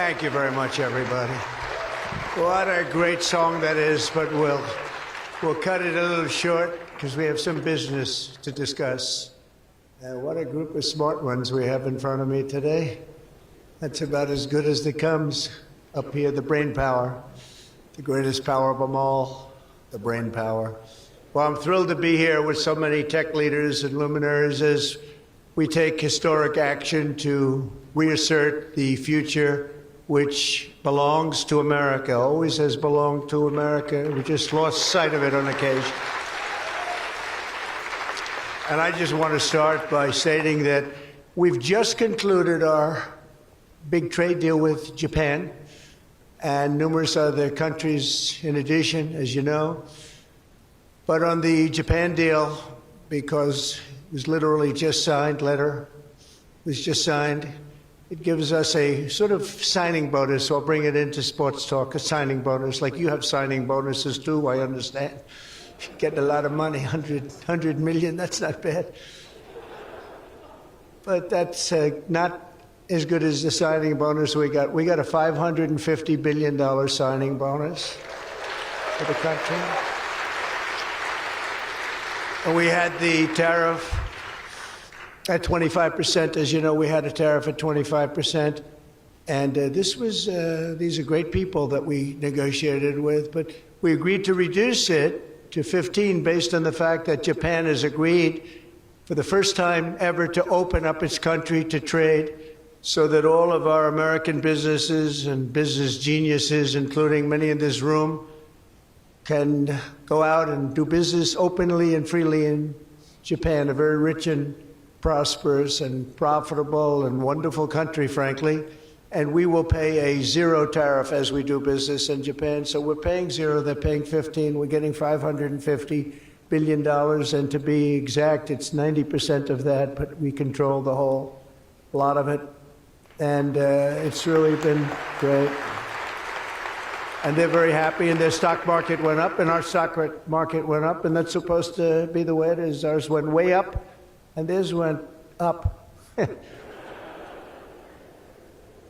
Thank you very much, everybody. What a great song that is, but we'll cut it a little short because we have some business to discuss. What a group of smart ones we have in front of me today. That's about as good as it comes. Up here, the brain power, the greatest power of them all, the brain power. Well, I'm thrilled to be here with so many tech leaders and luminaries as we take historic action to reassert the future which belongs to America, always has belonged to America. We just lost sight of it on occasion. And I just want to start by stating that we've just concluded our big trade deal with Japan and numerous other countries in addition, as you know. But on the Japan deal, because it was literally just signed, was just signed, it gives us a sort of signing bonus. So I'll bring it into sports talk, a signing bonus. Like you have signing bonuses too, I understand. Getting a lot of money, 100 million, that's not bad. But that's not as good as the signing bonus we got. We got a $550 billion signing bonus for the country. And we had the tariff at 25%. As you know, we had a tariff at 25%. And these are great people that we negotiated with, but we agreed to reduce it to 15 based on the fact that Japan has agreed for the first time ever to open up its country to trade so that all of our American businesses and business geniuses, including many in this room, can go out and do business openly and freely in Japan, a very rich and prosperous and profitable and wonderful country, frankly. And we will pay a zero tariff as we do business in Japan. So we're paying zero, they're paying 15. We're getting $550 billion. And to be exact, it's 90% of that, but we control the whole lot of it. And it's really been great. And they're very happy, and their stock market went up, and our stock market went up, and that's supposed to be the way it is. Ours went way up, and theirs went up.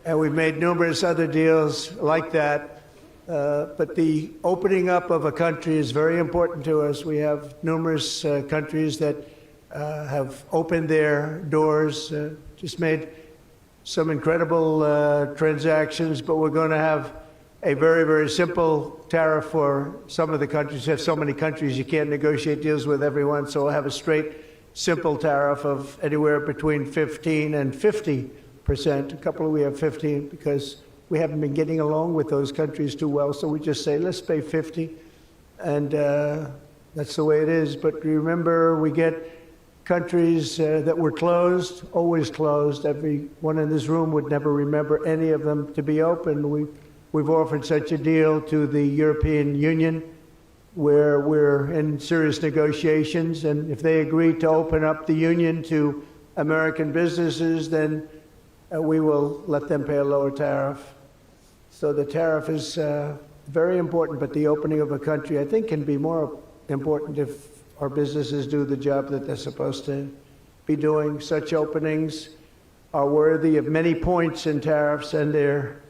And we've made numerous other deals like that. But the opening up of a country is very important to us. We have numerous countries that have opened their doors, just made some incredible transactions, but we're going to have a very, very simple tariff for some of the countries. You have so many countries, you can't negotiate deals with everyone, so we'll have a straight, simple tariff of anywhere between 15 and 50%. A couple we have 15 because we haven't been getting along with those countries too well, so we just say, let's pay 50, and that's the way it is. But remember, we get countries that were closed, always closed. Everyone in this room would never remember any of them to be open. We've offered such a deal to the European Union where we're in serious negotiations, and if they agree to open up the union to American businesses, then we will let them pay a lower tariff. So the tariff is very important, but the opening of a country, I think, can be more important if our businesses do the job that they're supposed to be doing. Such openings are worthy of many points in tariffs, and they're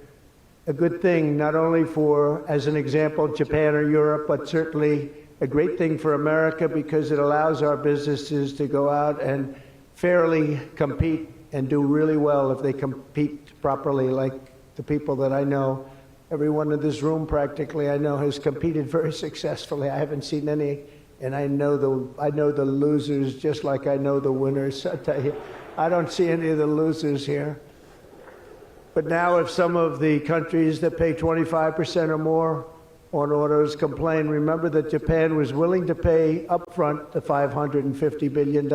a good thing, not only for, as an example, Japan or Europe, but certainly a great thing for America because it allows our businesses to go out and fairly compete and do really well if they compete properly, like the people that I know. Everyone in this room practically I know has competed very successfully. I haven't seen any, and I know the losers just like I know the winners. I tell you, I don't see any of the losers here. But now if some of the countries that pay 25% or more on autos complain, remember that Japan was willing to pay upfront the $550 billion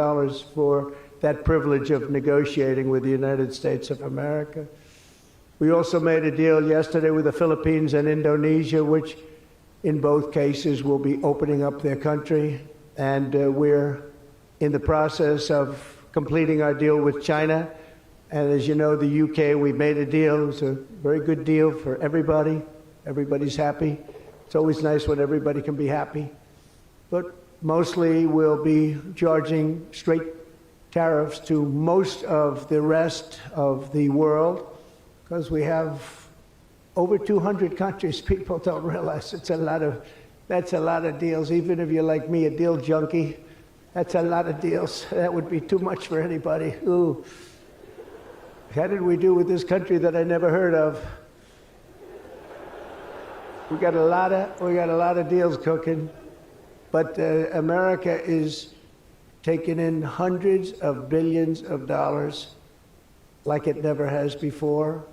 for that privilege of negotiating with the United States of America. We also made a deal yesterday with the Philippines and Indonesia, which in both cases will be opening up their country. And we're in the process of completing our deal with China. And as you know, the UK, we made a deal. It was a very good deal for everybody. Everybody's happy. It's always nice when everybody can be happy. But mostly we'll be charging straight tariffs to most of the rest of the world because we have over 200 countries. People don't realize that's a lot of deals. Even if you're like me, a deal junkie, that's a lot of deals. That would be too much for anybody. Ooh. How did we do with this country that I never heard of? We got a lot of deals cooking, but America is taking in hundreds of billions of dollars like it never has before.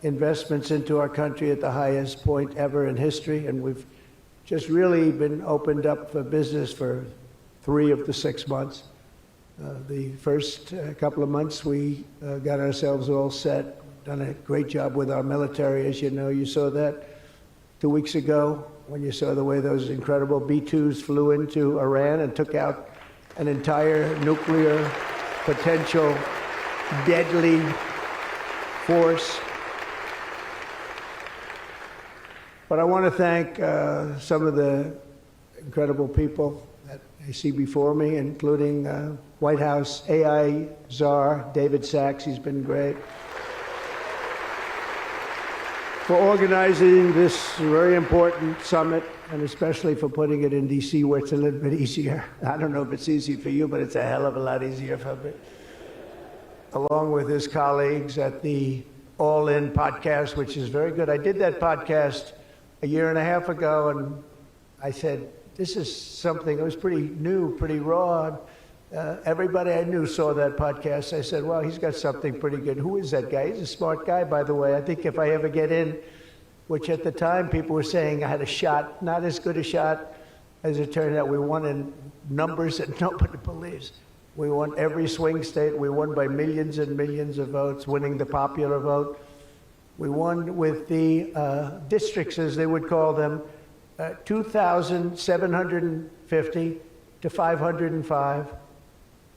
Investments into our country at the highest point ever in history, and we've just really been opened up for business for 3 of the 6 months. The first couple of months we got ourselves all set, done a great job with our military, as you know. You saw that 2 weeks ago when you saw the way those incredible B-2s flew into Iran and took out an entire nuclear potential deadly force. But I want to thank some of the incredible people that I see before me, including White House AI czar David Sachs. He's been great for organizing this very important summit, and especially for putting it in D.C., where it's a little bit easier. I don't know if it's easy for you, but it's a hell of a lot easier for me. Along with his colleagues at the All In podcast, which is very good. I did that podcast a year and a half ago, and I said, this is something that was pretty new, pretty raw. Everybody I knew saw that podcast. I said, well, he's got something pretty good. Who is that guy? He's a smart guy, by the way. I think if I ever get in, which at the time people were saying I had a shot, not as good a shot as it turned out. We won in numbers that nobody believes. We won every swing state. We won by millions and millions of votes, winning the popular vote. We won with the districts, as they would call them, 2,750 to 505.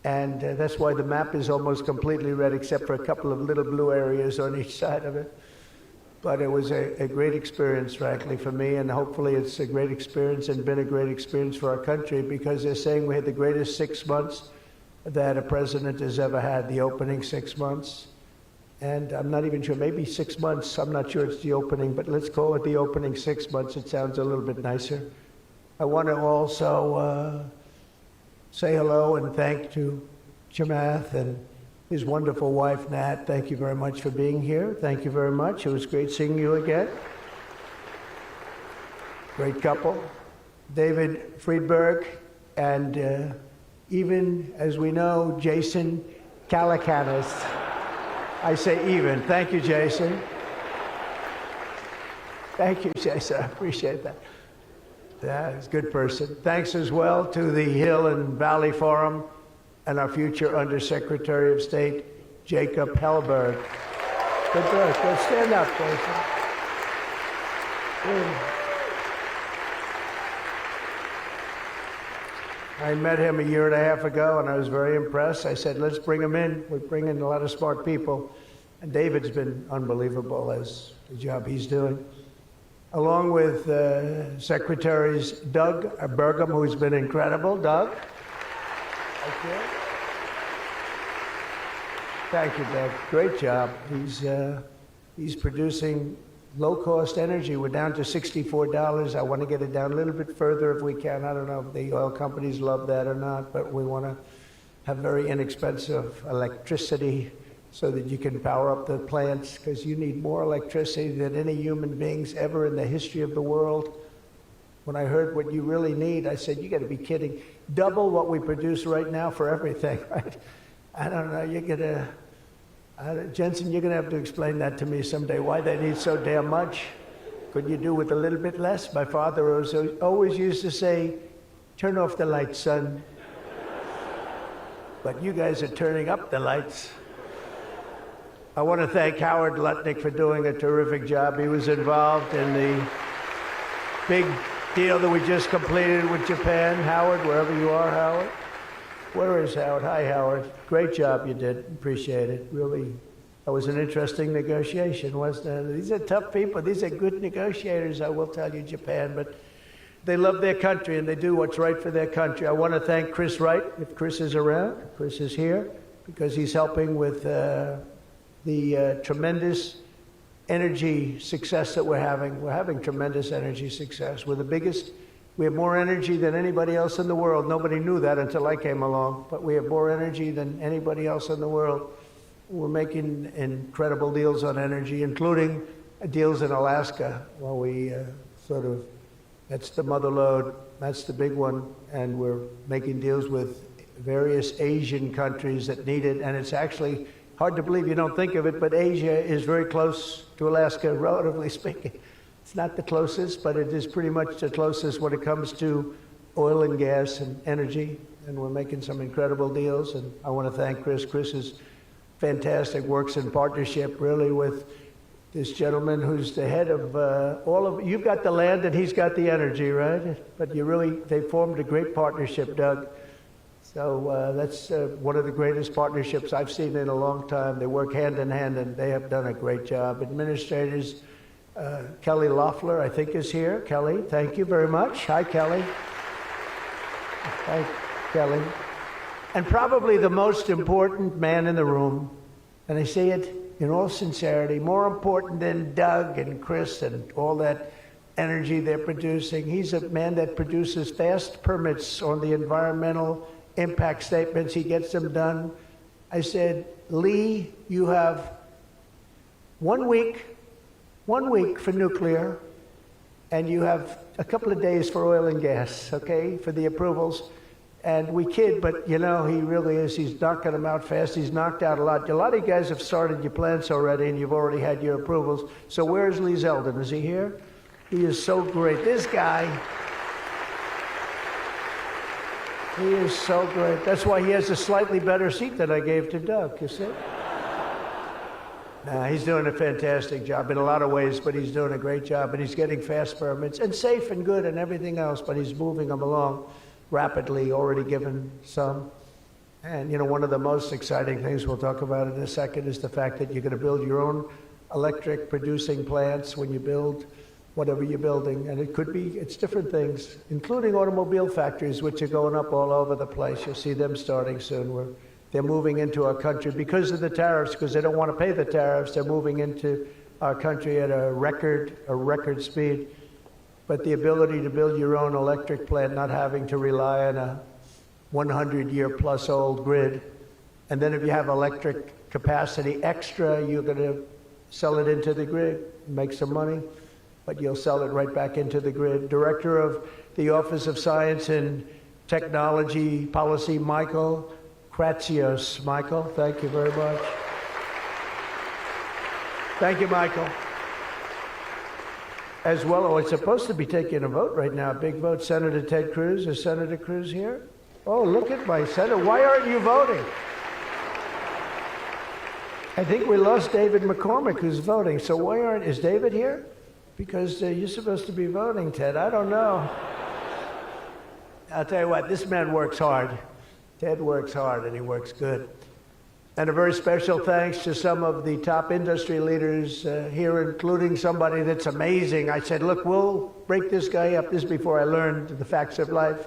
And that's why the map is almost completely red, except for a couple of little blue areas on each side of it. But it was a great experience, frankly, for me, and hopefully it's a great experience and been a great experience for our country, because they're saying we had the greatest 6 months that a president has ever had, the opening 6 months. And I'm not even sure, maybe 6 months, I'm not sure it's the opening, but let's call it the opening 6 months. It sounds a little bit nicer. I want to also say hello and thank to Chamath and his wonderful wife, Nat. Thank you very much for being here. Thank you very much. It was great seeing you again. Great couple. David Friedberg, and even, as we know, Jason Calacanis. I say even. Thank you, Jason. Thank you, Jason. I appreciate that. Yeah, he's a good person. Thanks as well to the Hill and Valley Forum and our future Undersecretary of State, Jacob Hellberg. Good work. Go stand up, Jason. I met him a year and a half ago, and I was very impressed. I said, let's bring him in. We bring in a lot of smart people. And David's been unbelievable as the job he's doing. Along with Secretaries Doug Burgum, who's been incredible. Doug? Thank you. Thank you, Doug. Great job. He's producing low-cost energy. We're down to $64. I want to get it down a little bit further if we can. I don't know if the oil companies love that or not, but we want to have very inexpensive electricity so that you can power up the plants, because you need more electricity than any human beings ever in the history of the world. When I heard what you really need, I said, you got to be kidding. Double what we produce right now for everything, right? I don't know, Jensen, you're going to have to explain that to me someday, why they need so damn much. Could you do with a little bit less? My father always used to say, turn off the lights, son. But you guys are turning up the lights. I want to thank Howard Lutnick for doing a terrific job. He was involved in the big deal that we just completed with Japan. Howard, wherever you are, Howard. Where is Howard? Hi, Howard. Great job you did. Appreciate it. Really, that was an interesting negotiation, wasn't it? These are tough people. These are good negotiators, I will tell you, Japan. But they love their country, and they do what's right for their country. I want to thank Chris Wright, if Chris is around. Chris is here, because he's helping with the tremendous energy success that we're having. We're having tremendous energy success. We're the biggest. We have more energy than anybody else in the world. Nobody knew that until I came along, but we have more energy than anybody else in the world. We're making incredible deals on energy, including deals in Alaska. Well, that's the mother lode, that's the big one, and we're making deals with various Asian countries that need it, and it's actually hard to believe, you don't think of it, but Asia is very close to Alaska, relatively speaking. It's not the closest, but it is pretty much the closest when it comes to oil and gas and energy, and we're making some incredible deals, and I want to thank Chris. Chris is fantastic, works in partnership really with this gentleman who's the head of you've got the land and he's got the energy, right? But they formed a great partnership, Doug. So that's one of the greatest partnerships I've seen in a long time. They work hand in hand and they have done a great job. Administrators, Kelly Loeffler, I think, is here. Kelly, thank you very much. Hi, Kelly. Hi, Kelly. And probably the most important man in the room, and I say it in all sincerity, more important than Doug and Chris and all that energy they're producing. He's a man that produces fast permits on the environmental impact statements. He gets them done. I said, Lee, you have 1 week for nuclear, and you have a couple of days for oil and gas, okay, for the approvals. And we kid, but he really is. He's knocking them out fast. He's knocked out a lot. A lot of you guys have started your plants already, and you've already had your approvals. So where's Lee Zeldin? Is he here? He is so great. This guy, he is so great. That's why he has a slightly better seat than I gave to Doug, you see? He's doing a fantastic job in a lot of ways, but he's doing a great job, and he's getting fast permits, and safe and good and everything else, but he's moving them along rapidly, already given some. And one of the most exciting things we'll talk about in a second is the fact that you're going to build your own electric producing plants when you build whatever you're building. And it's different things, including automobile factories, which are going up all over the place. You'll see them starting soon. They're moving into our country because of the tariffs, because they don't want to pay the tariffs. They're moving into our country at a record speed. But the ability to build your own electric plant, not having to rely on a 100-year-plus old grid. And then if you have electric capacity extra, you're going to sell it into the grid, make some money, but you'll sell it right back into the grid. Director of the Office of Science and Technology Policy, Michael Kratsios. Michael, thank you very much. Thank you, Michael. As well, it's supposed to be taking a vote right now, a big vote. Senator Ted Cruz. Is Senator Cruz here? Oh, look at my senator. Why aren't you voting? I think we lost David McCormick, who's voting. So is David here? Because you're supposed to be voting, Ted. I don't know. I'll tell you what, this man works hard. Ted works hard, and he works good. And a very special thanks to some of the top industry leaders here, including somebody that's amazing. I said, look, we'll break this guy up. This is before I learned the facts of life.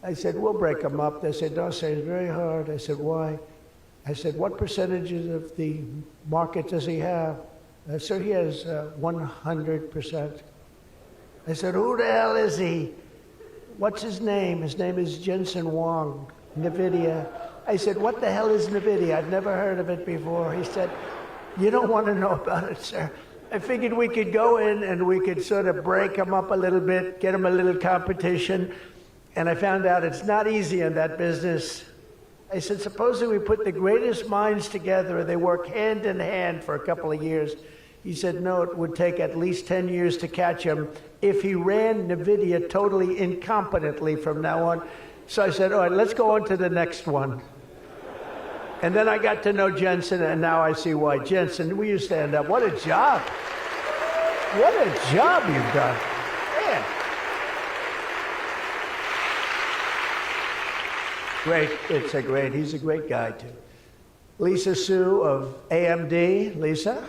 I said, we'll break him up. They said, no, sir, it's very hard. I said, why? I said, what percentages of the market does he have? Sir, he has 100%. I said, who the hell is he? What's his name? His name is Jensen Huang, NVIDIA. I said, what the hell is NVIDIA? I've never heard of it before. He said, you don't want to know about it, sir. I figured we could go in and we could sort of break them up a little bit, get them a little competition. And I found out it's not easy in that business. I said, supposing we put the greatest minds together and they work hand in hand for a couple of years. He said, no, it would take at least 10 years to catch him if he ran NVIDIA totally incompetently from now on. So I said, all right, let's go on to the next one. And then I got to know Jensen, and now I see why. Jensen, will you stand up? What a job. What a job you've done. Man. Great. He's a great guy, too. Lisa Su of AMD. Lisa?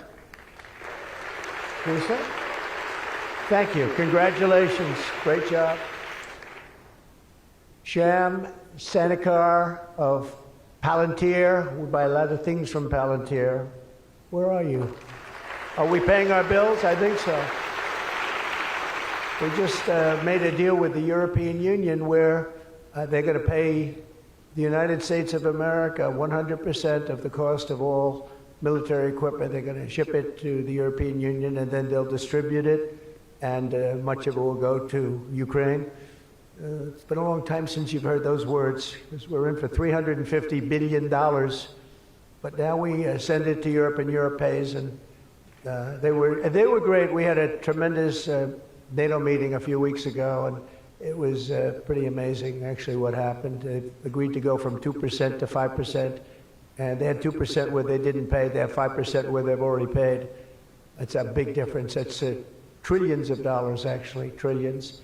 Thank you. Congratulations. Great job. Sham Sanikar of Palantir. We buy a lot of things from Palantir. Where are you? Are we paying our bills? I think so. We just made a deal with the European Union where they're going to pay the United States of America 100% of the cost of all military equipment. They're going to ship it to the European Union, and then they'll distribute it, and much of it will go to Ukraine. It's been a long time since you've heard those words, because we're in for $350 billion. But now we send it to Europe, and Europe pays, and they were great. We had a tremendous NATO meeting a few weeks ago, and it was pretty amazing, actually, what happened. They agreed to go from 2% to 5%, and they had 2% where they didn't pay. They have 5% where they've already paid. That's a big difference. That's trillions of dollars, actually, trillions.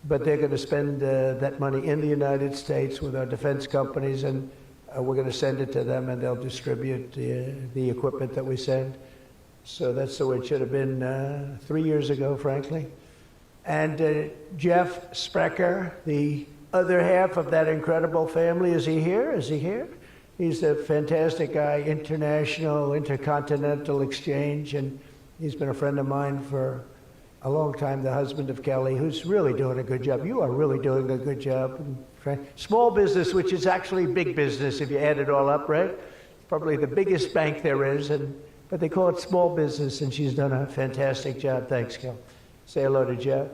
But they're going to spend that money in the United States with our defense companies, and we're going to send it to them, and they'll distribute the equipment that we send. So that's the way it should have been 3 years ago, frankly. And Jeff Sprecher, the other half of that incredible family, is he here? Is he here? He's a fantastic guy, international, intercontinental exchange, and he's been a friend of mine for a long time, the husband of Kelly, who's really doing a good job. You are really doing a good job. Small business, which is actually big business if you add it all up, right? Probably the biggest bank there is, but they call it small business, and she's done a fantastic job. Thanks, Kel. Say hello to Jeff.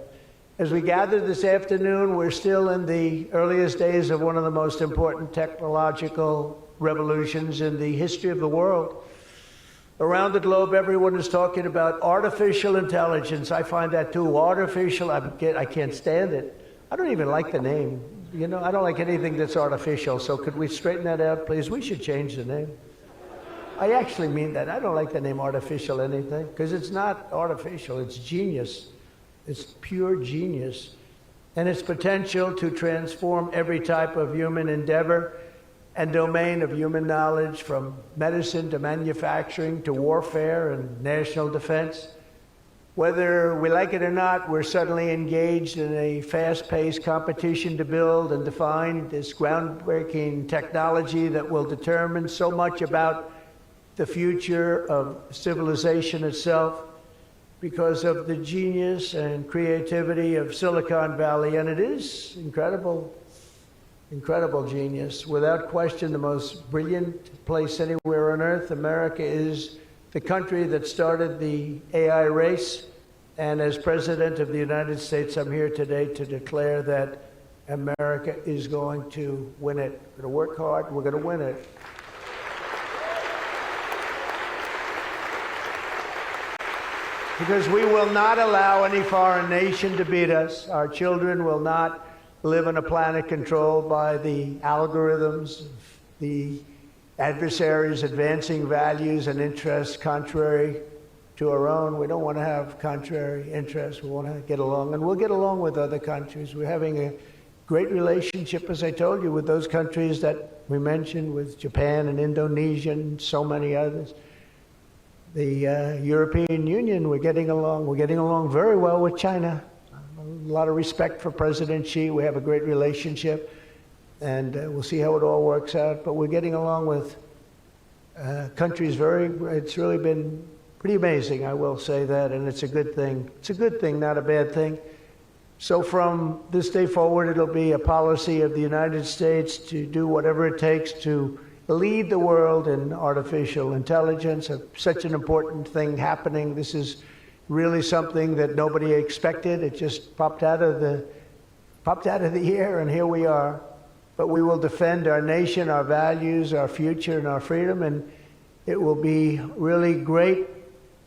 As we gather this afternoon, we're still in the earliest days of one of the most important technological revolutions in the history of the world. Around the globe, everyone is talking about artificial intelligence. I find that too. Artificial, I can't stand it. I don't even like the name. You know, I don't like anything that's artificial. So could we straighten that out, please? We should change the name. I actually mean that. I don't like the name artificial anything, because it's not artificial. It's genius. It's pure genius. And its potential to transform every type of human endeavor and domain of human knowledge, from medicine to manufacturing to warfare and national defense. Whether we like it or not, we're suddenly engaged in a fast-paced competition to build and define this groundbreaking technology that will determine so much about the future of civilization itself, because of the genius and creativity of Silicon Valley. And it is incredible. Incredible genius. Without question, the most brilliant place anywhere on earth. America is the country that started the AI race. And as President of the United States, I'm here today to declare that America is going to win it. We're going to work hard. We're going to win it. Because we will not allow any foreign nation to beat us. Our children will not live on a planet controlled by the algorithms, the adversaries advancing values and interests contrary to our own. We don't want to have contrary interests. We want to get along, and we'll get along with other countries. We're having a great relationship, as I told you, with those countries that we mentioned, with Japan and Indonesia and so many others. The European Union, we're getting along very well with China. A lot of respect for President Xi. We have a great relationship, and we'll see how it all works out. But we're getting along with countries it's really been pretty amazing, I will say that, and it's a good thing. It's a good thing, not a bad thing. So from this day forward, it'll be a policy of the United States to do whatever it takes to lead the world in artificial intelligence, such an important thing happening. This is really something that nobody expected. It just popped out of the air, and here we are. But we will defend our nation, our values, our future, and our freedom, and it will be really great.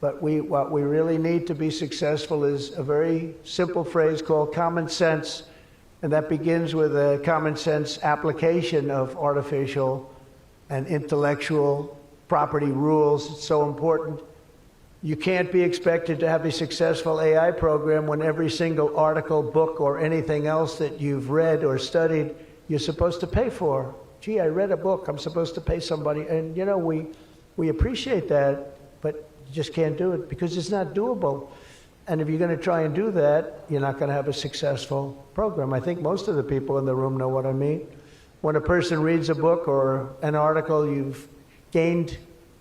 But what we really need to be successful is a very simple phrase called common sense, and that begins with a common sense application of artificial and intellectual property rules. It's so important. You can't be expected to have a successful AI program when every single article, book, or anything else that you've read or studied, you're supposed to pay for. Gee, I read a book, I'm supposed to pay somebody. And you know, we appreciate that, but you just can't do it because it's not doable. And if you're going to try and do that, you're not going to have a successful program. I think most of the people in the room know what I mean. When a person reads a book or an article, you've gained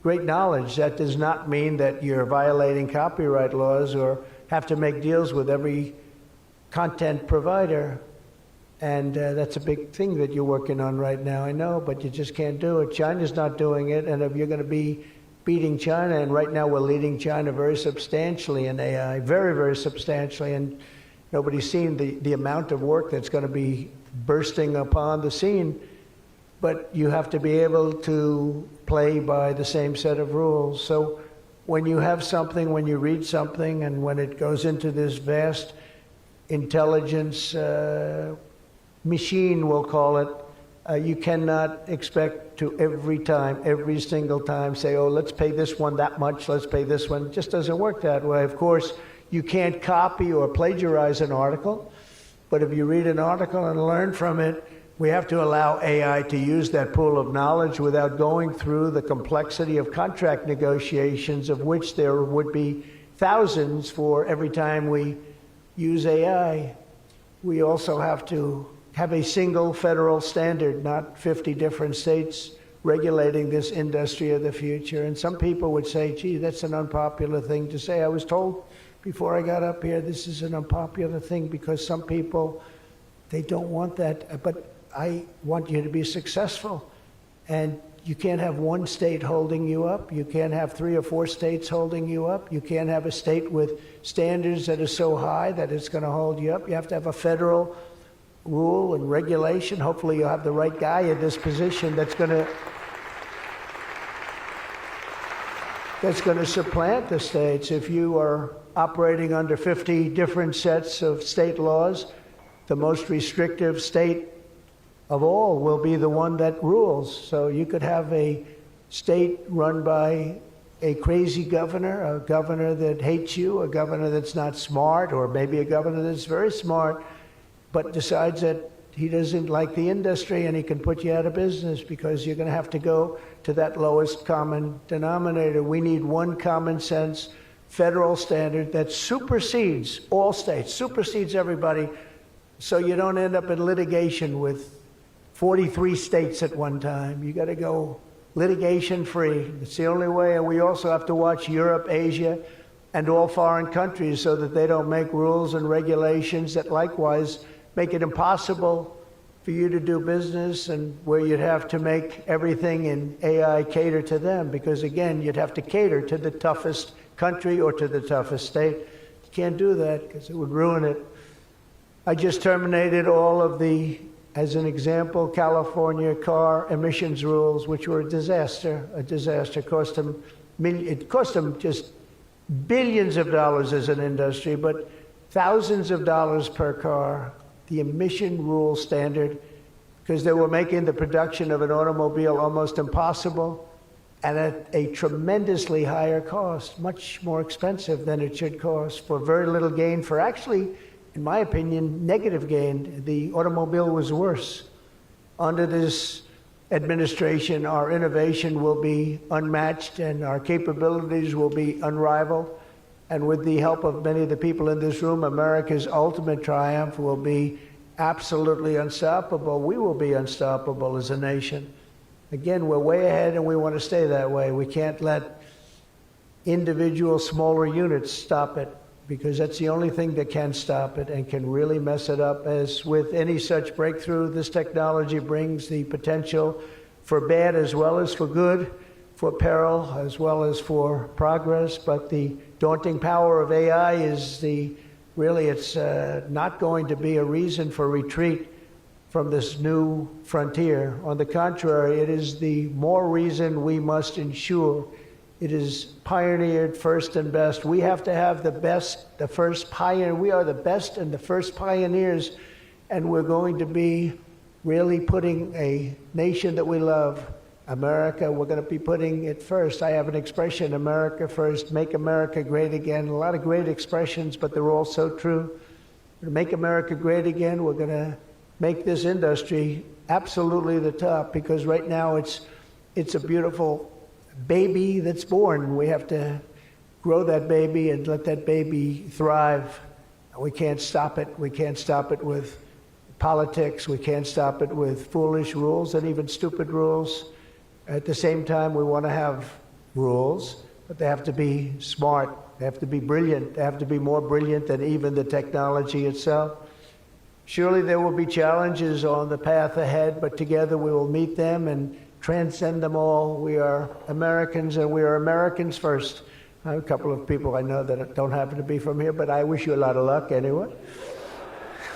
great knowledge. That does not mean that you're violating copyright laws or have to make deals with every content provider. And that's a big thing that you're working on right now, I know, but you just can't do it. China's not doing it, and if you're going to be beating China, and right now we're leading China very substantially in AI, very, very substantially, and nobody's seen the amount of work that's going to be bursting upon the scene, but you have to be able to play by the same set of rules. So when you have something, when you read something, and when it goes into this vast intelligence machine, we'll call it, you cannot expect to every single time say, oh, let's pay this one that much, let's pay this one. It just doesn't work that way. Of course, you can't copy or plagiarize an article, but if you read an article and learn from it, we have to allow AI to use that pool of knowledge without going through the complexity of contract negotiations, of which there would be thousands for every time we use AI. We also have to have a single federal standard, not 50 different states regulating this industry of the future. And some people would say, gee, that's an unpopular thing to say. I was told before I got up here, this is an unpopular thing because some people, they don't want that. But I want you to be successful. And you can't have one state holding you up. You can't have 3 or 4 states holding you up. You can't have a state with standards that are so high that it's going to hold you up. You have to have a federal rule and regulation. Hopefully you'll have the right guy in this position that's going to supplant the states. If you are operating under 50 different sets of state laws, the most restrictive state of all will be the one that rules. So you could have a state run by a crazy governor, a governor that hates you, a governor that's not smart, or maybe a governor that's very smart, but decides that he doesn't like the industry and he can put you out of business because you're going to have to go to that lowest common denominator. We need one common sense federal standard that supersedes all states, supersedes everybody, so you don't end up in litigation with 43 states at one time. You got to go litigation free. It's the only way. And we also have to watch Europe, Asia, and all foreign countries so that they don't make rules and regulations that likewise make it impossible for you to do business, and where you'd have to make everything in AI cater to them, because again, you'd have to cater to the toughest country or to the toughest state. You can't do that because it would ruin it. I just terminated all of the, as an example, California car emissions rules, which were a disaster. It cost them just billions of dollars as an industry, but thousands of dollars per car. The emission rule standard, because they were making the production of an automobile almost impossible and at a tremendously higher cost, much more expensive than it should cost, for very little gain, for actually, in my opinion, negative gain. The automobile was worse. Under this administration, our innovation will be unmatched and our capabilities will be unrivaled. And with the help of many of the people in this room, America's ultimate triumph will be absolutely unstoppable. We will be unstoppable as a nation. Again, we're way ahead and we want to stay that way. We can't let individual smaller units stop it, because that's the only thing that can stop it and can really mess it up. As with any such breakthrough, this technology brings the potential for bad as well as for good, for peril as well as for progress. But the daunting power of AI is it's not going to be a reason for retreat from this new frontier. On the contrary, it is the more reason we must ensure it is pioneered first and best. We have to have the best, the first pioneer. We are the best and the first pioneers, and we're going to be really putting a nation that we love, America, we're going to be putting it first. I have an expression, America first, make America great again. A lot of great expressions, but they're all so true. To make America great again, we're going to make this industry absolutely the top, because right now it's a beautiful baby that's born. We have to grow that baby and let that baby thrive. We can't stop it. We can't stop it with politics. We can't stop it with foolish rules and even stupid rules. At the same time, we want to have rules, but they have to be smart. They have to be brilliant. They have to be more brilliant than even the technology itself. Surely there will be challenges on the path ahead, but together we will meet them and transcend them all. We are Americans, and we are Americans first. I have a couple of people I know that don't happen to be from here, but I wish you a lot of luck anyway.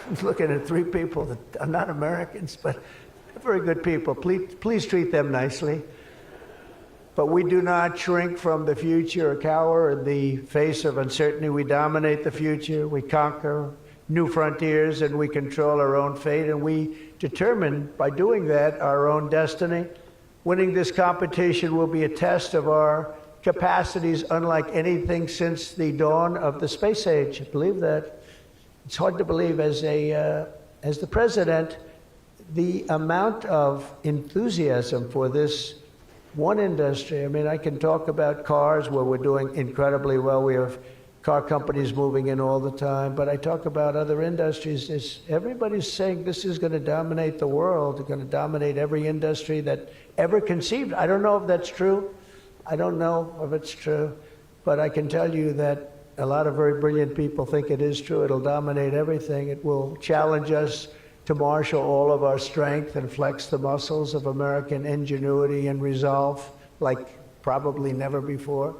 I'm looking at three people that are not Americans, but they're very good people. Please treat them nicely. But we do not shrink from the future or cower in the face of uncertainty. We dominate the future. We conquer new frontiers, and we control our own fate, and we determine by doing that our own destiny. Winning this competition will be a test of our capacities unlike anything since the dawn of the space age. I believe that. It's hard to believe as the president, the amount of enthusiasm for this one industry. I mean, I can talk about cars where we're doing incredibly well. We have car companies moving in all the time, but I talk about other industries. Everybody's saying this is going to dominate the world. It's going to dominate every industry that ever conceived. I don't know if that's true. I don't know if it's true, but I can tell you that a lot of very brilliant people think it is true. It'll dominate everything. It will challenge us to marshal all of our strength and flex the muscles of American ingenuity and resolve like probably never before.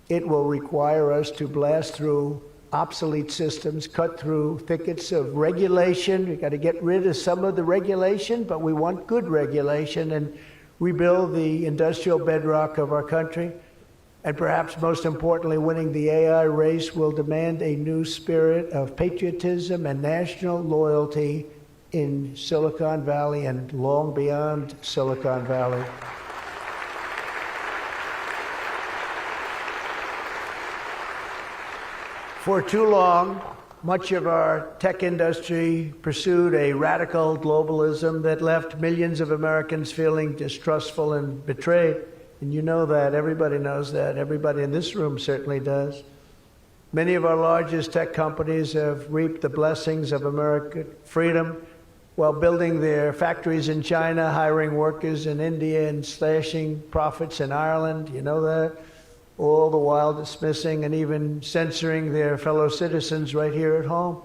It will require us to blast through obsolete systems, cut through thickets of regulation. We've got to get rid of some of the regulation, but we want good regulation and rebuild the industrial bedrock of our country. And perhaps most importantly, winning the AI race will demand a new spirit of patriotism and national loyalty in Silicon Valley and long beyond Silicon Valley. For too long, much of our tech industry pursued a radical globalism that left millions of Americans feeling distrustful and betrayed. And you know that. Everybody knows that. Everybody in this room certainly does. Many of our largest tech companies have reaped the blessings of American freedom while building their factories in China, hiring workers in India, and slashing profits in Ireland. You know that? All the while dismissing and even censoring their fellow citizens right here at home.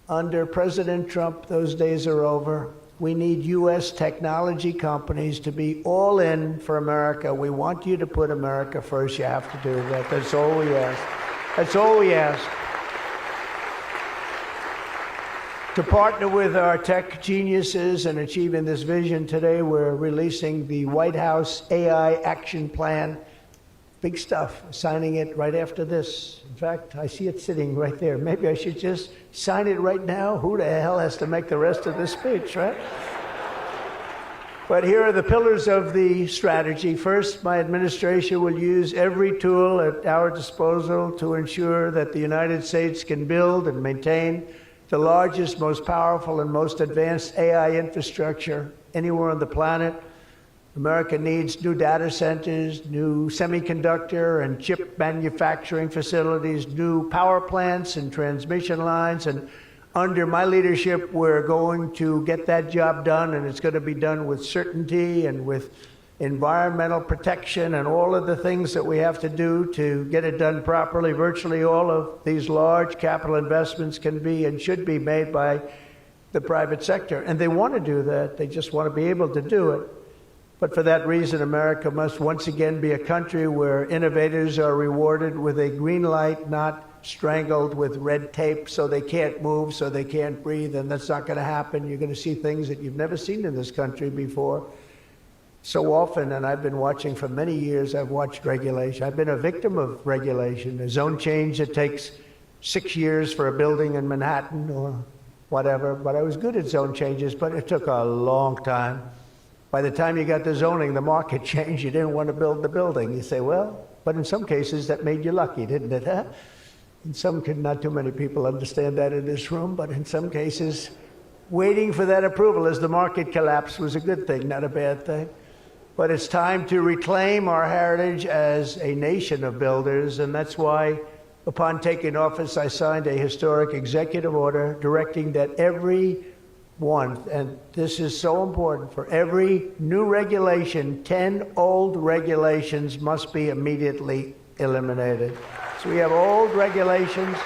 Under President Trump, those days are over. We need U.S. technology companies to be all in for America. We want you to put America first. You have to do that. That's all we ask. That's all we ask. To partner with our tech geniuses in achieving this vision today, we're releasing the White House AI Action Plan. Big stuff, signing it right after this. In fact, I see it sitting right there. Maybe I should just sign it right now. Who the hell has to make the rest of this speech, right? But here are the pillars of the strategy. First, my administration will use every tool at our disposal to ensure that the United States can build and maintain the largest, most powerful, and most advanced AI infrastructure anywhere on the planet. America needs new data centers, new semiconductor and chip manufacturing facilities, new power plants and transmission lines. And under my leadership, we're going to get that job done, and it's going to be done with certainty and with environmental protection and all of the things that we have to do to get it done properly. Virtually all of these large capital investments can be and should be made by the private sector. And they want to do that. They just want to be able to do it. But for that reason, America must once again be a country where innovators are rewarded with a green light, not strangled with red tape so they can't move, so they can't breathe, and that's not going to happen. You're going to see things that you've never seen in this country before. So often, and I've been watching for many years, I've watched regulation. I've been a victim of regulation. A zone change that takes 6 years for a building in Manhattan or whatever, but I was good at zone changes, but it took a long time. By the time you got the zoning, the market changed. You didn't want to build the building. You say, well, but in some cases that made you lucky, didn't it? Huh? In some, not too many people understand that in this room, but in some cases, waiting for that approval as the market collapsed was a good thing, not a bad thing. But it's time to reclaim our heritage as a nation of builders, and that's why, upon taking office, I signed a historic executive order directing that every one, and this is so important. For every new regulation, 10 old regulations must be immediately eliminated. So we have old regulations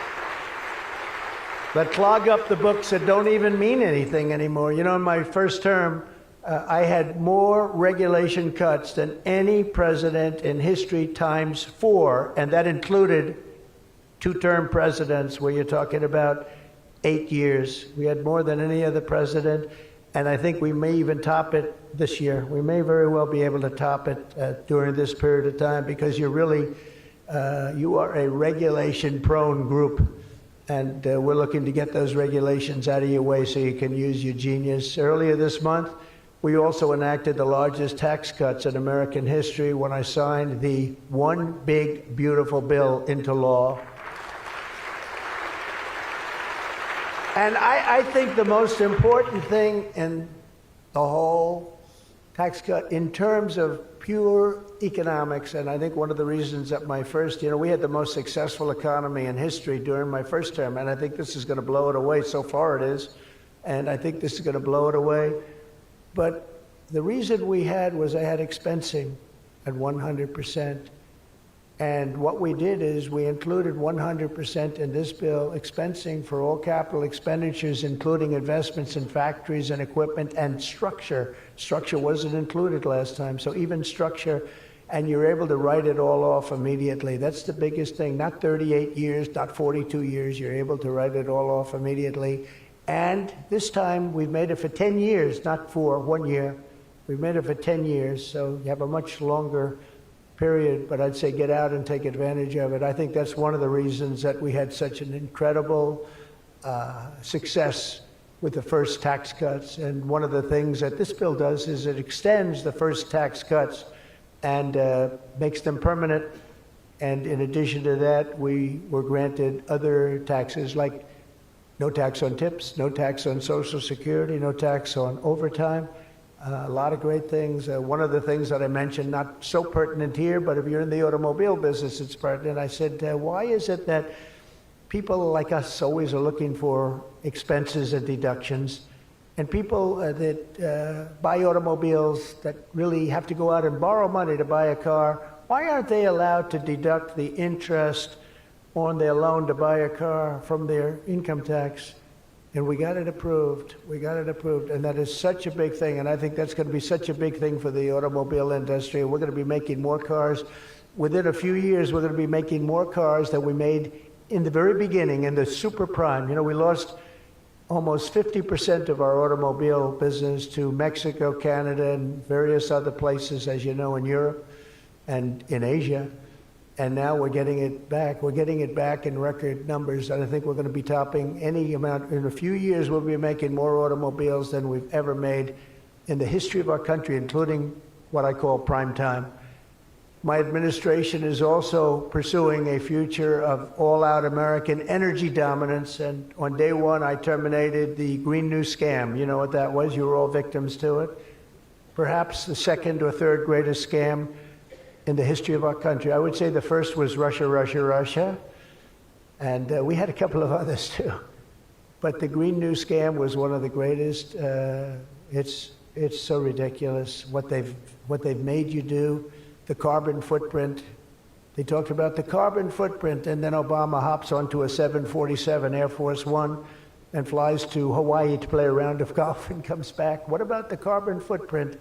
that clog up the books that don't even mean anything anymore. You know, in my first term, I had more regulation cuts than any president in history times 4, and that included two-term presidents where you're talking about 8 years. We had more than any other president, and I think we may even top it this year. We may very well be able to top it during this period of time, because you're really, you are a regulation-prone group, and we're looking to get those regulations out of your way so you can use your genius. Earlier this month, we also enacted the largest tax cuts in American history when I signed the One Big Beautiful Bill into law. And I think the most important thing in the whole tax cut, in terms of pure economics, and I think one of the reasons that my first, we had the most successful economy in history during my first term, and I think this is going to blow it away. So far it is, and I think this is going to blow it away. But the reason we had was I had expensing at 100%. And what we did is we included 100% in this bill, expensing for all capital expenditures, including investments in factories and equipment and structure. Structure wasn't included last time, so even structure, and you're able to write it all off immediately. That's the biggest thing. Not 38 years, not 42 years. You're able to write it all off immediately. And this time we've made it for 10 years, not for 1 year. We've made it for 10 years, so you have a much longer period, but I'd say get out and take advantage of it. I think that's one of the reasons that we had such an incredible success with the first tax cuts. And one of the things that this bill does is it extends the first tax cuts and makes them permanent. And in addition to that, we were granted other taxes, like no tax on tips, no tax on Social Security, no tax on overtime. A lot of great things. One of the things that I mentioned, not so pertinent here, but if you're in the automobile business, it's pertinent. I said, why is it that people like us always are looking for expenses and deductions, and people that buy automobiles that really have to go out and borrow money to buy a car, why aren't they allowed to deduct the interest on their loan to buy a car from their income tax? And we got it approved. We got it approved. And that is such a big thing. And I think that's going to be such a big thing for the automobile industry. We're going to be making more cars. Within a few years, we're going to be making more cars than we made in the very beginning, in the super prime. We lost almost 50% of our automobile business to Mexico, Canada, and various other places, as you know, in Europe and in Asia. And now we're getting it back. We're getting it back in record numbers, and I think we're going to be topping any amount. In a few years, we'll be making more automobiles than we've ever made in the history of our country, including what I call prime time. My administration is also pursuing a future of all-out American energy dominance, and on day one, I terminated the Green New Scam. You know what that was? You were all victims to it. Perhaps the second or third greatest scam in the history of our country. I would say the first was Russia, Russia, Russia, and we had a couple of others too. But the Green New Scam was one of the greatest. It's so ridiculous what they've made you do. The carbon footprint. They talked about the carbon footprint, and then Obama hops onto a 747 Air Force One and flies to Hawaii to play a round of golf and comes back. What about the carbon footprint?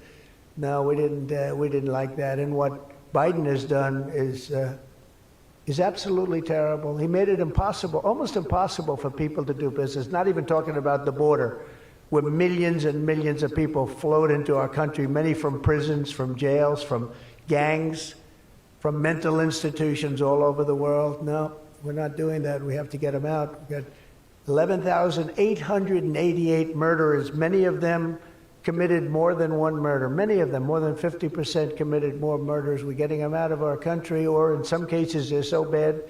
No, we didn't like that. And what Biden has done is absolutely terrible. He made it impossible, almost impossible for people to do business, not even talking about the border, where millions and millions of people flowed into our country, many from prisons, from jails, from gangs, from mental institutions all over the world. No, we're not doing that. We have to get them out. We've got 11,888 murderers, many of them committed more than one murder. Many of them, more than 50%, committed more murders. We're getting them out of our country, or in some cases they're so bad,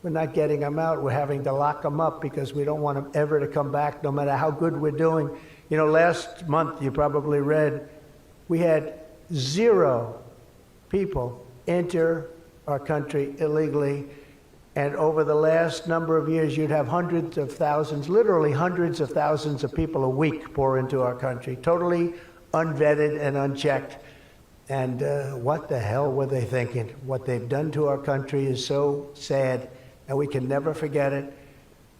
we're not getting them out. We're having to lock them up because we don't want them ever to come back, no matter how good we're doing. Last month, you probably read, we had 0 people enter our country illegally. And over the last number of years, you'd have hundreds of thousands, literally hundreds of thousands of people a week pour into our country, totally unvetted and unchecked. And what the hell were they thinking? What they've done to our country is so sad, and we can never forget it.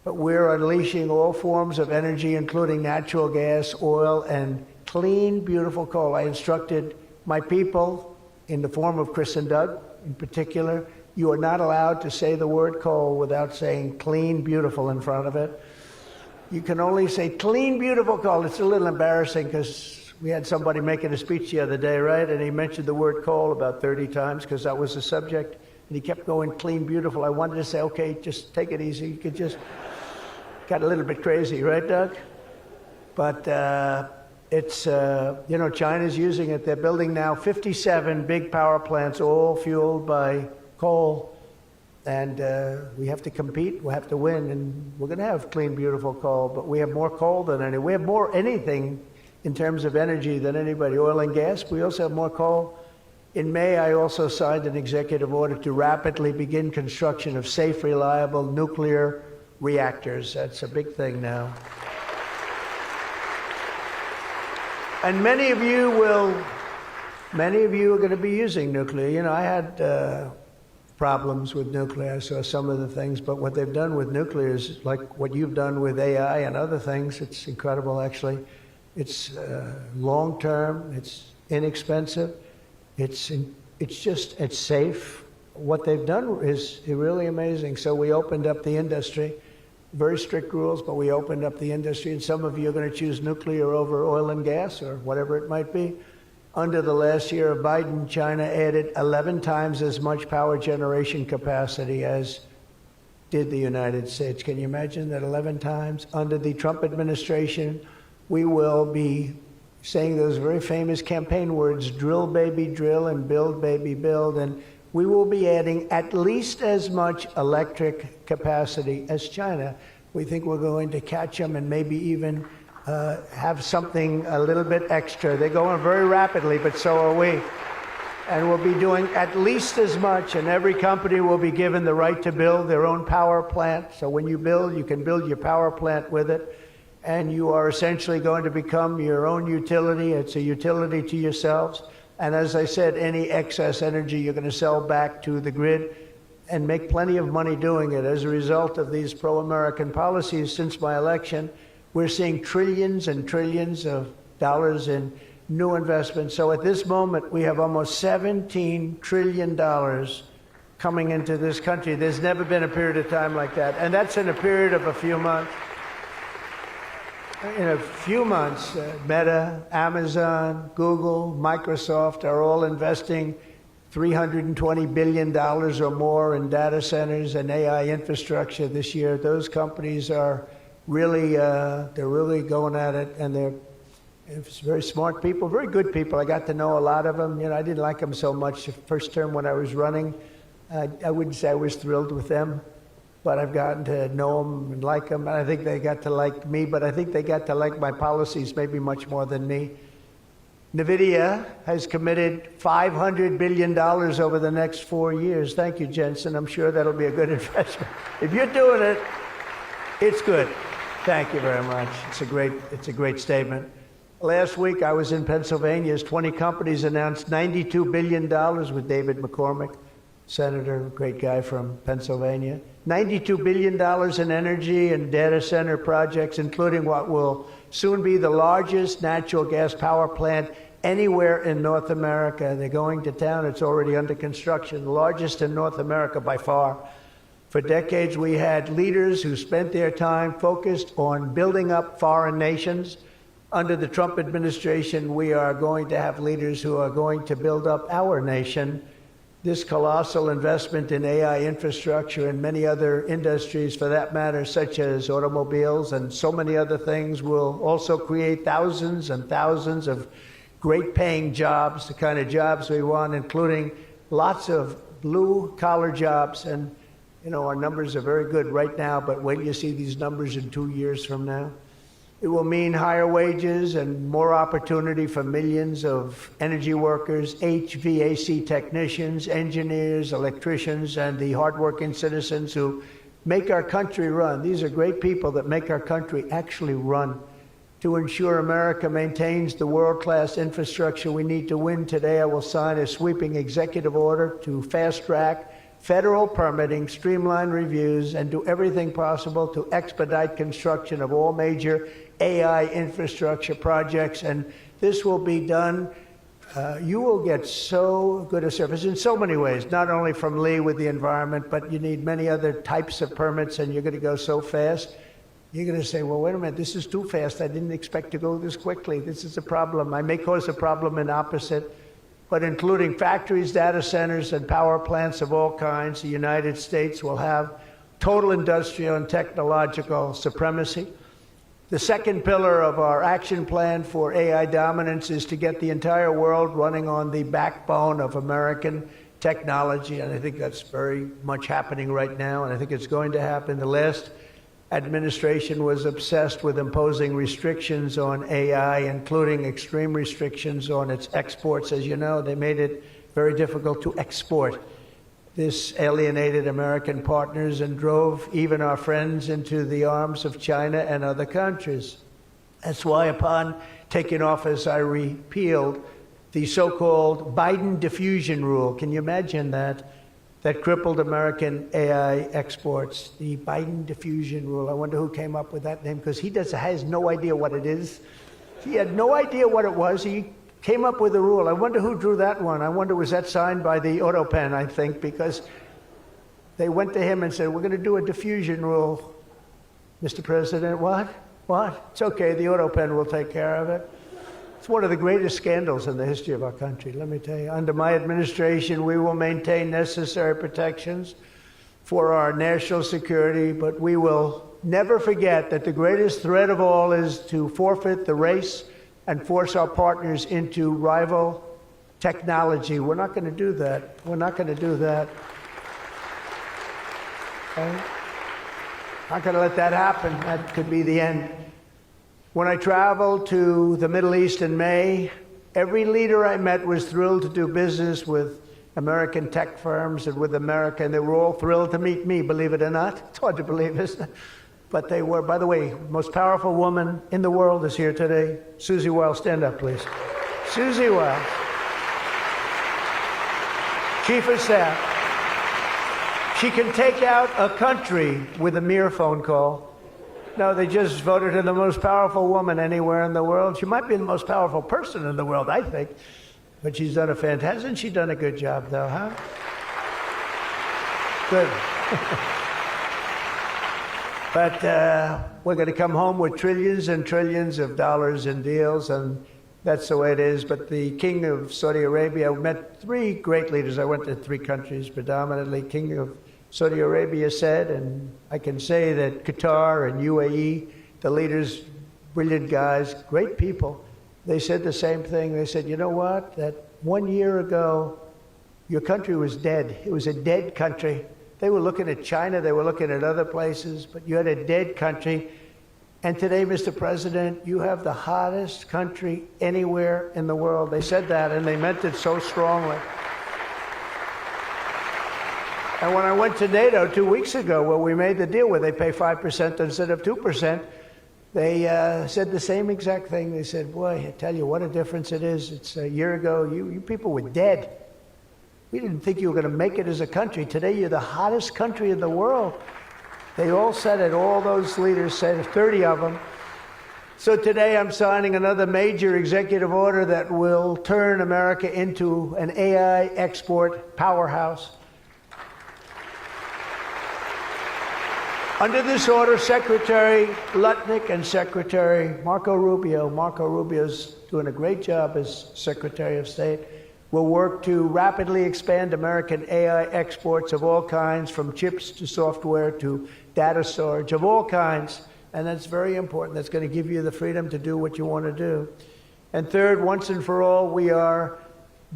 But we're unleashing all forms of energy, including natural gas, oil, and clean, beautiful coal. I instructed my people, in the form of Chris and Doug in particular, you are not allowed to say the word coal without saying clean, beautiful in front of it. You can only say clean, beautiful coal. It's a little embarrassing because we had somebody making a speech the other day, right? And he mentioned the word coal about 30 times because that was the subject. And he kept going clean, beautiful. I wanted to say, okay, just take it easy. You could just, got a little bit crazy, right, Doug? But it's, you know, China's using it. They're building now 57 big power plants, all fueled by coal. And we have to compete, we have to win, and we're going to have clean, beautiful coal. But we have more coal than any. We have more anything in terms of energy than anybody. Oil and gas, but we also have more coal. In May, I also signed an executive order to rapidly begin construction of safe, reliable nuclear reactors. That's a big thing now. And many of you are going to be using nuclear. You know, I had problems with nuclear. I saw some of the things, but what they've done with nuclear is like what you've done with AI and other things. It's incredible, actually. It's long-term, it's inexpensive, it's safe. What they've done is really amazing. So we opened up the industry, very strict rules, but we opened up the industry, and some of you are going to choose nuclear over oil and gas or whatever it might be. Under the last year of Biden, China added 11 times as much power generation capacity as did the United States. Can you imagine that 11 times? Under the Trump administration, we will be saying those very famous campaign words, drill, baby, drill, and build, baby, build. And we will be adding at least as much electric capacity as China. We think we're going to catch them and maybe even have something a little bit extra. They're going very rapidly, but so are we. And we'll be doing at least as much, and every company will be given the right to build their own power plant. So when you build, you can build your power plant with it, and you are essentially going to become your own utility. It's a utility to yourselves. And as I said, any excess energy you're going to sell back to the grid and make plenty of money doing it. As a result of these pro-American policies since my election, we're seeing trillions and trillions of dollars in new investments. So at this moment, we have almost $17 trillion coming into this country. There's never been a period of time like that. And that's in a period of a few months. In a few months, Meta, Amazon, Google, Microsoft are all investing $320 billion or more in data centers and AI infrastructure this year. Those companies are really, they're really going at it, and they're very smart people, very good people. I got to know a lot of them. You know, I didn't like them so much the first term when I was running. I wouldn't say I was thrilled with them, but I've gotten to know them and like them. And I think they got to like me, but I think they got to like my policies maybe much more than me. NVIDIA has committed $500 billion over the next 4 years. Thank you, Jensen. I'm sure that'll be a good investment. If you're doing it, it's good. Thank you very much. It's a great statement. Last week, I was in Pennsylvania as 20 companies announced $92 billion with David McCormick, senator, great guy from Pennsylvania. $92 billion in energy and data center projects, including what will soon be the largest natural gas power plant anywhere in North America. They're going to town. It's already under construction, the largest in North America by far. For decades, we had leaders who spent their time focused on building up foreign nations. Under the Trump administration, we are going to have leaders who are going to build up our nation. This colossal investment in AI infrastructure and many other industries, for that matter, such as automobiles and so many other things, will also create thousands and thousands of great-paying jobs, the kind of jobs we want, including lots of blue-collar jobs. And you know, our numbers are very good right now, but wait till you see these numbers in 2 years from now. It will mean higher wages and more opportunity for millions of energy workers, HVAC technicians, engineers, electricians, and the hardworking citizens who make our country run. These are great people that make our country actually run. To ensure America maintains the world-class infrastructure we need to win today, I will sign a sweeping executive order to fast-track federal permitting, streamline reviews, and do everything possible to expedite construction of all major AI infrastructure projects. And this will be done. You will get so good a service in so many ways, not only from Lee with the environment, but you need many other types of permits, and you're going to go so fast. You're going to say, well, wait a minute, this is too fast. I didn't expect to go this quickly. This is a problem. I may cause a problem in opposite, but including factories, data centers, and power plants of all kinds, the United States will have total industrial and technological supremacy. The second pillar of our action plan for AI dominance is to get the entire world running on the backbone of American technology, and I think that's very much happening right now, and I think it's going to happen. The last administration was obsessed with imposing restrictions on AI, including extreme restrictions on its exports. As you know, they made it very difficult to export. This alienated American partners and drove even our friends into the arms of China and other countries. That's why upon taking office, I repealed the so-called Biden diffusion rule. Can you imagine that? That crippled American AI exports, the Biden diffusion rule. I wonder who came up with that name, because he has no idea what it is. He had no idea what it was. He came up with a rule. I wonder who drew that one. I wonder, was that signed by the Autopen, I think, because they went to him and said, we're going to do a diffusion rule. Mr. President, what? What? It's okay, the Autopen will take care of it. It's one of the greatest scandals in the history of our country, let me tell you. Under my administration, we will maintain necessary protections for our national security, but we will never forget that the greatest threat of all is to forfeit the race and force our partners into rival technology. We're not going to do that. We're not going to do that. Okay? Not going to let that happen. That could be the end. When I traveled to the Middle East in May, every leader I met was thrilled to do business with American tech firms and with America, and they were all thrilled to meet me, believe it or not. It's hard to believe, isn't it? But they were. By the way, most powerful woman in the world is here today. Susie Wiles, stand up, please. Susie Wiles, Chief of Staff. She can take out a country with a mere phone call. No, they just voted her the most powerful woman anywhere in the world. She might be the most powerful person in the world, I think. But she's done hasn't she done a good job, though, huh? Good. But we're going to come home with trillions and trillions of dollars in deals, and that's the way it is. But the King of Saudi Arabia, I met three great leaders. I went to three countries predominantly. King of Saudi Arabia said, and I can say that Qatar and UAE, the leaders, brilliant guys, great people, they said the same thing. They said, you know what, that 1 year ago, your country was dead. It was a dead country. They were looking at China, they were looking at other places, but you had a dead country. And today, Mr. President, you have the hottest country anywhere in the world. They said that, and they meant it so strongly. And when I went to NATO 2 weeks ago, where we made the deal where they pay 5% instead of 2%, they said the same exact thing. They said, boy, I tell you what a difference it is. It's a year ago, you people were dead. We didn't think you were going to make it as a country. Today, you're the hottest country in the world. They all said it. All those leaders said it, 30 of them. So today, I'm signing another major executive order that will turn America into an AI export powerhouse. Under this order, Secretary Lutnick and Secretary Marco Rubio's doing a great job as Secretary of State, will work to rapidly expand American AI exports of all kinds, from chips to software to data storage of all kinds. And that's very important. That's going to give you the freedom to do what you want to do. And third, once and for all, we are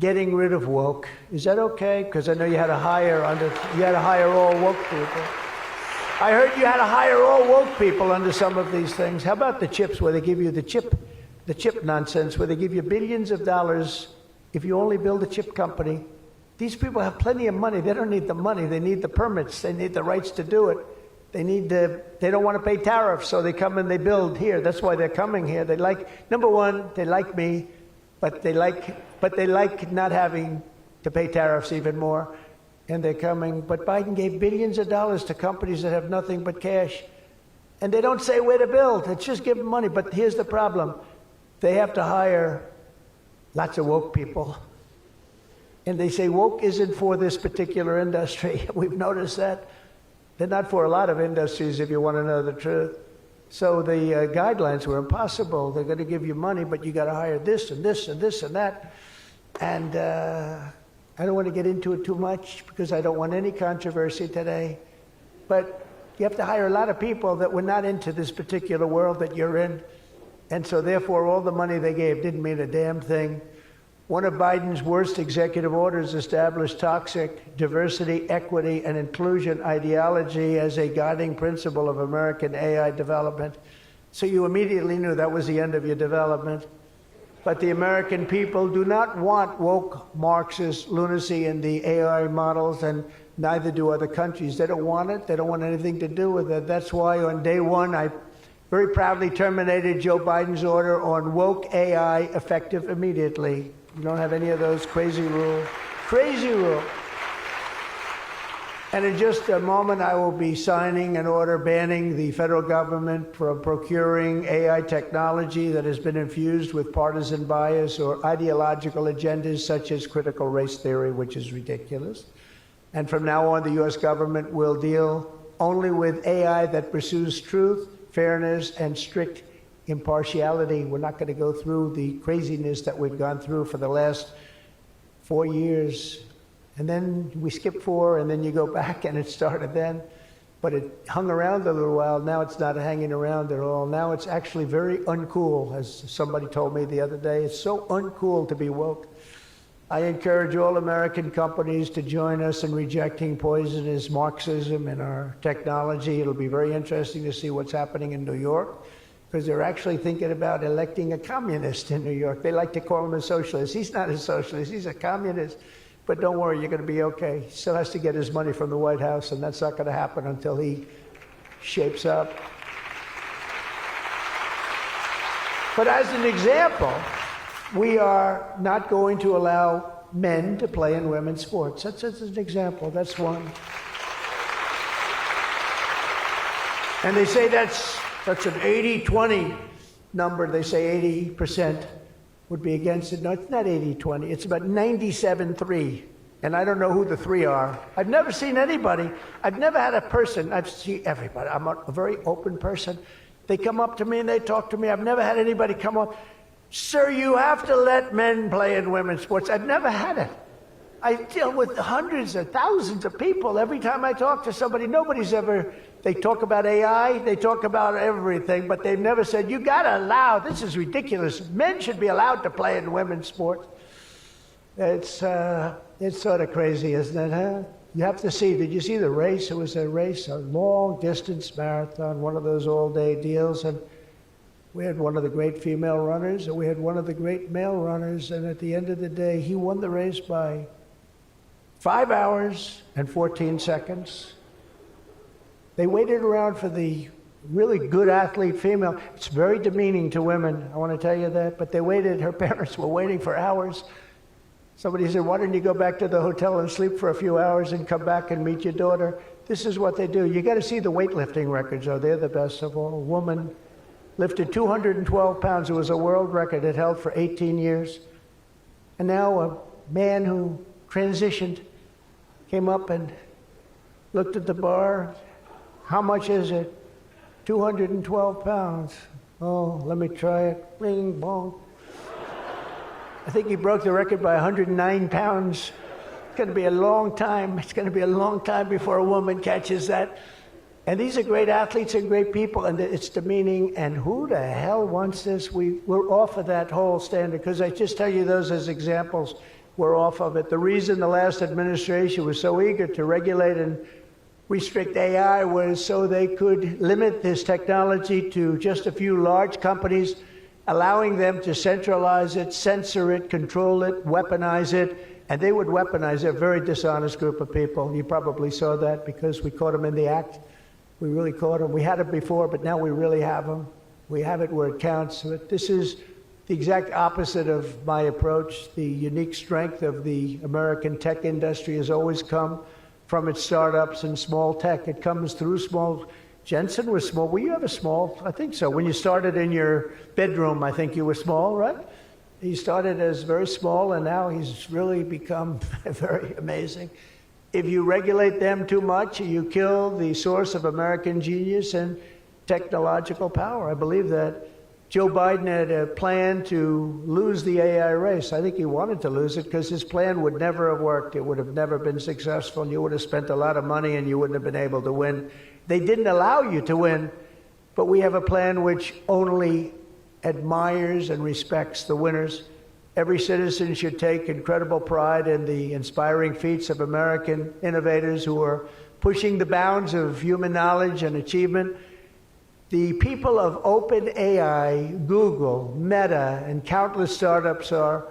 getting rid of woke. Is that okay? Because I know you had to hire all woke people. I heard you had to hire all woke people under some of these things. How about the chips, where they give you the chip nonsense, where they give you billions of dollars if you only build a chip company? These people have plenty of money. They don't need the money. They need the permits. They need the rights to do it. They don't want to pay tariffs, so they come and they build here. That's why they're coming here. They like, number one, they like me, but they like not having to pay tariffs even more. And they're coming. But Biden gave billions of dollars to companies that have nothing but cash. And they don't say where to build. It's just give them money. But here's the problem. They have to hire lots of woke people. And they say woke isn't for this particular industry. We've noticed that. They're not for a lot of industries, if you want to know the truth. So the guidelines were impossible. They're going to give you money, but you got to hire this and this and this and that. And I don't want to get into it too much because I don't want any controversy today. But you have to hire a lot of people that were not into this particular world that you're in. And so therefore, all the money they gave didn't mean a damn thing. One of Biden's worst executive orders established toxic diversity, equity, and inclusion ideology as a guiding principle of American AI development. So you immediately knew that was the end of your development. But the American people do not want woke Marxist lunacy in the AI models, and neither do other countries. They don't want it. They don't want anything to do with it. That's why on day one, I very proudly terminated Joe Biden's order on woke AI effective immediately. You don't have any of those crazy rules. Crazy rule. And in just a moment, I will be signing an order banning the federal government from procuring AI technology that has been infused with partisan bias or ideological agendas such as critical race theory, which is ridiculous. And from now on, the U.S. government will deal only with AI that pursues truth, fairness, and strict impartiality. We're not going to go through the craziness that we've gone through for the last 4 years. And then we skip 4, and then you go back, and it started then. But it hung around a little while. Now it's not hanging around at all. Now it's actually very uncool, as somebody told me the other day. It's so uncool to be woke. I encourage all American companies to join us in rejecting poisonous Marxism in our technology. It'll be very interesting to see what's happening in New York, because they're actually thinking about electing a communist in New York. They like to call him a socialist. He's not a socialist. He's a communist. But don't worry, you're going to be okay. He still has to get his money from the White House, and that's not going to happen until he shapes up. But as an example, we are not going to allow men to play in women's sports. That's an example. That's one. And they say that's an 80-20 number. They say 80% would be against it. No, it's not 80-20. It's about 97-3. And I don't know who the 3 are. I've never seen anybody. I've never had a person. I've seen everybody. I'm a very open person. They come up to me and they talk to me. I've never had anybody come up, "Sir, you have to let men play in women's sports." I've never had it. I deal with hundreds or thousands of people. Every time I talk to somebody, nobody's ever, they talk about AI, they talk about everything, but they've never said, "You got to allow, this is ridiculous. Men should be allowed to play in women's sports." It's sort of crazy, isn't it, huh? You have to see, did you see the race? It was a race, a long distance marathon, one of those all-day deals, and we had one of the great female runners, and we had one of the great male runners, and at the end of the day, he won the race by 5 hours and 14 seconds. They waited around for the really good athlete female. It's very demeaning to women, I want to tell you that, but they waited, her parents were waiting for hours. Somebody said, "Why don't you go back to the hotel and sleep for a few hours and come back and meet your daughter?" This is what they do. You got to see the weightlifting records, though. They're the best of all. A woman lifted 212 pounds. It was a world record. It held for 18 years. And now a man who transitioned came up and looked at the bar. "How much is it?" 212 pounds. "Oh, let me try it." Bing, bong. I think he broke the record by 109 pounds. It's going to be a long time. It's going to be a long time before a woman catches that. And these are great athletes and great people, and it's demeaning. And who the hell wants this? We're off of that whole standard, because I just tell you those as examples. We're off of it. The reason the last administration was so eager to regulate and restrict AI was so they could limit this technology to just a few large companies, allowing them to centralize it, censor it, control it, weaponize it, and they would weaponize it. A very dishonest group of people. You probably saw that because we caught them in the act. We really caught them. We had it before, but now we really have them. We have it where it counts. But this is the exact opposite of my approach. The unique strength of the American tech industry has always come from its startups and small tech. It comes through small. Jensen was small. Were you ever small? I think so. When you started in your bedroom, I think you were small, right? He started as very small, and now he's really become very amazing. If you regulate them too much, you kill the source of American genius and technological power. I believe that. Joe Biden had a plan to lose the AI race. I think he wanted to lose it because his plan would never have worked. It would have never been successful. You would have spent a lot of money and you wouldn't have been able to win. They didn't allow you to win, but we have a plan which only admires and respects the winners. Every citizen should take incredible pride in the inspiring feats of American innovators who are pushing the bounds of human knowledge and achievement. The people of OpenAI, Google, Meta, and countless startups are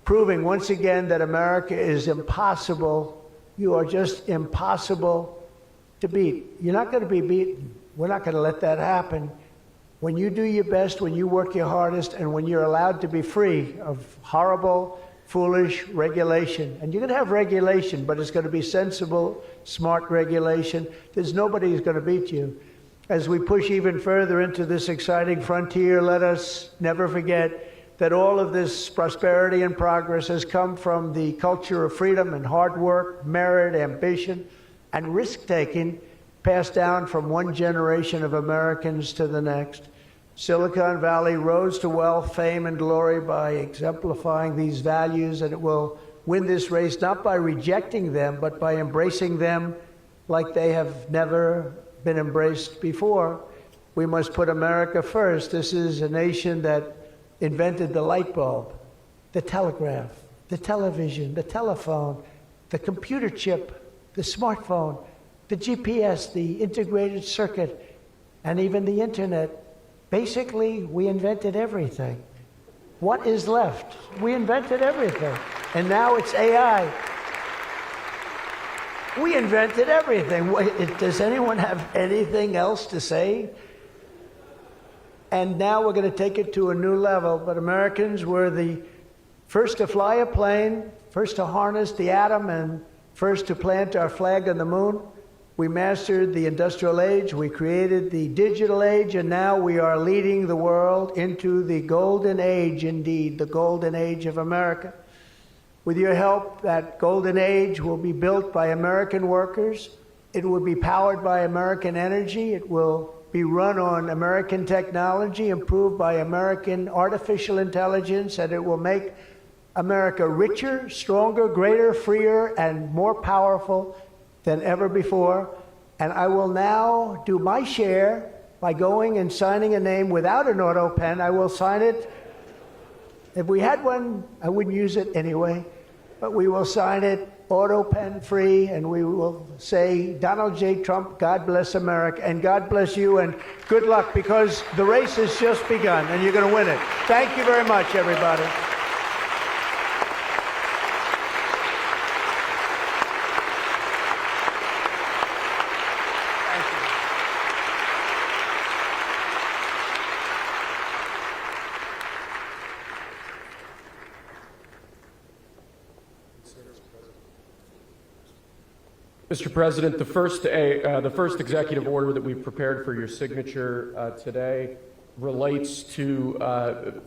proving once again that America is impossible. You are just impossible to beat. You're not going to be beaten. We're not going to let that happen. When you do your best, when you work your hardest, and when you're allowed to be free of horrible, foolish regulation. And you're going to have regulation, but it's going to be sensible, smart regulation. There's nobody who's going to beat you. As we push even further into this exciting frontier, let us never forget that all of this prosperity and progress has come from the culture of freedom and hard work, merit, ambition, and risk-taking passed down from one generation of Americans to the next. Silicon Valley rose to wealth, fame, and glory by exemplifying these values, and it will win this race not by rejecting them, but by embracing them like they have never been embraced before. We must put America first. This is a nation that invented the light bulb, the telegraph, the television, the telephone, the computer chip, the smartphone, the GPS, the integrated circuit, and even the internet. Basically, we invented everything. What is left? We invented everything. And now it's AI. We invented everything. Does anyone have anything else to say? And now we're going to take it to a new level. But Americans were the first to fly a plane, first to harness the atom, and first to plant our flag on the moon. We mastered the industrial age. We created the digital age. And now we are leading the world into the golden age, indeed, the golden age of America. With your help, that golden age will be built by American workers. It will be powered by American energy. It will be run on American technology, improved by American artificial intelligence, and it will make America richer, stronger, greater, freer, and more powerful than ever before. And I will now do my share by going and signing a name without an auto pen. I will sign it. If we had one, I wouldn't use it anyway, but we will sign it auto pen free, and we will say, Donald J. Trump, God bless America, and God bless you, and good luck, because the race has just begun, and you're going to win it. Thank you very much, everybody. Mr. President, the first executive order that we've prepared for your signature today relates to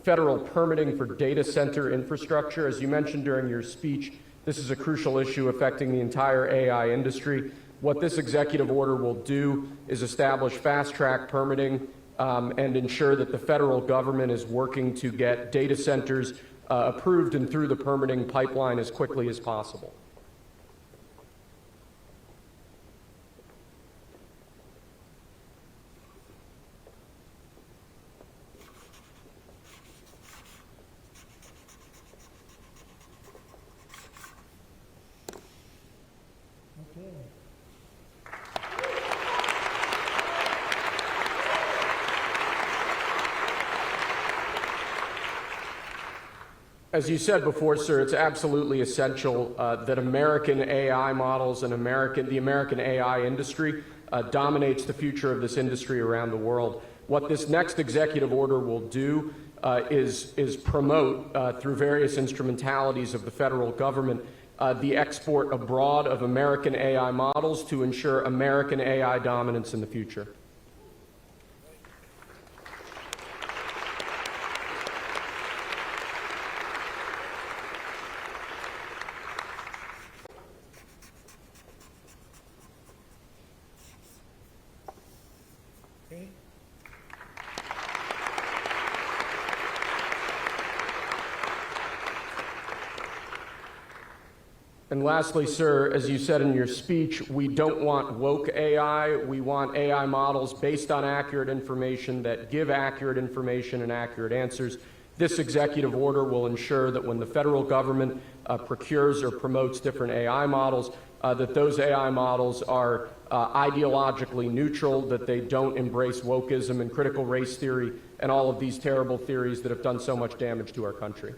federal permitting for data center infrastructure. As you mentioned during your speech, this is a crucial issue affecting the entire AI industry. What this executive order will do is establish fast-track permitting and ensure that the federal government is working to get data centers approved and through the permitting pipeline as quickly as possible. As you said before, sir, it's absolutely essential that American AI models and the American AI industry dominates the future of this industry around the world. What this next executive order will do is promote, through various instrumentalities of the federal government, the export abroad of American AI models to ensure American AI dominance in the future. Okay. And lastly, sir, as you said in your speech, we don't want woke AI. We want AI models based on accurate information that give accurate information and accurate answers. This executive order will ensure that when the federal government procures or promotes different AI models, that those AI models are ideologically neutral, that they don't embrace wokeism and critical race theory and all of these terrible theories that have done so much damage to our country.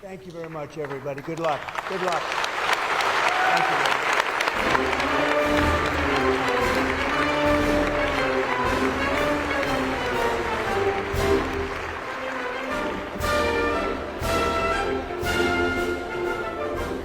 Thank you very much, everybody. Good luck. Good luck. Thank you.